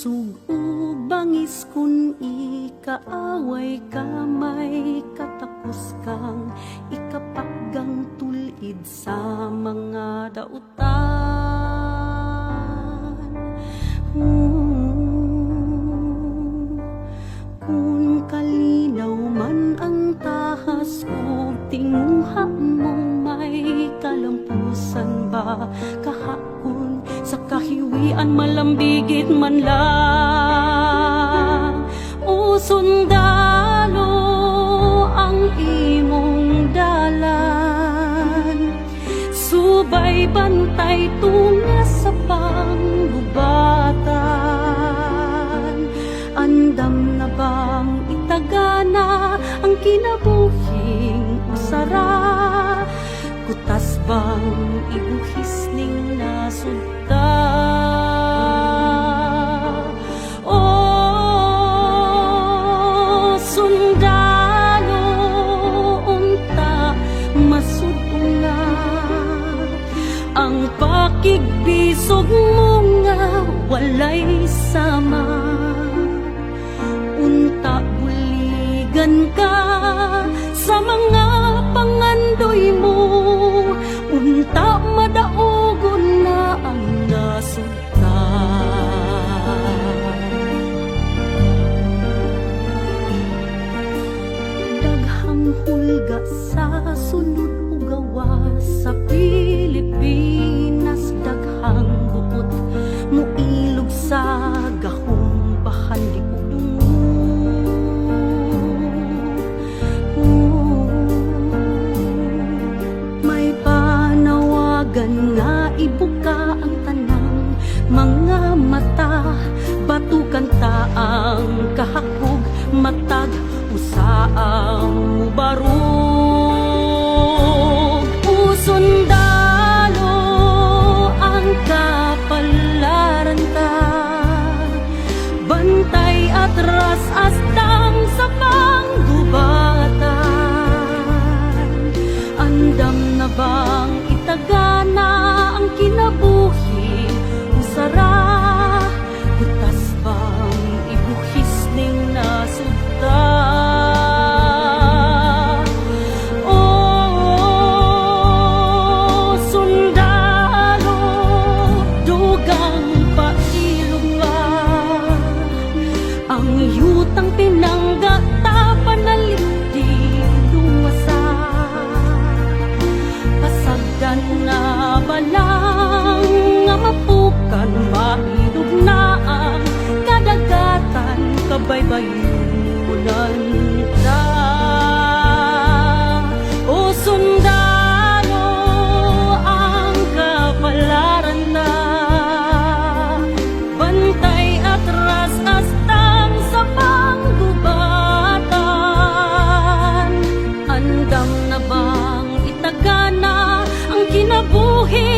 Kusog ug bangis kun ikaaway ka, may katapos kang ikapaggang tulid sa mga dautan. Kung kalinaw man ang tahas ug tinguha mong may kalampusan ba, kahapon sa kahiwian malambigit man lang. O sundalo ang imong dalan, subay bantay tunga sa panggubatan. Andam na bang itagana ang kinabuhing usara, kutas bang ibuhis ning nasudta? O sundalo, unta masudunga ang pakigbisog mo nga walay sama. Unta buligan ka sa mga pangandoy mo, unta madaugon na ang nasugtan. Daghang hulga sa sunod ugawa sa Pilipinas, daghang buot muilog sa gahong bahan di nga ibuka ang tanang mga mata, batukan ta ang kahakog, matag usaang mubarog. O sundalo ang kapalaran ta, bantay at ras-astang sa panggubatan. Andam na bang itagana ang kinabuhi usara, kutas bang ibuhis ning nasudta? O sundalo, dugang pailog pa ang yutang pinangga ta panalipdi luwasa. Pasagdan na balang nga mapukan, mailog na ang kadagatan, kabaybayunan ta. O sundalo ang kapalaran na, bantay at ras-astang sa panggubatan. Andam na bang itagana ang kinabuhi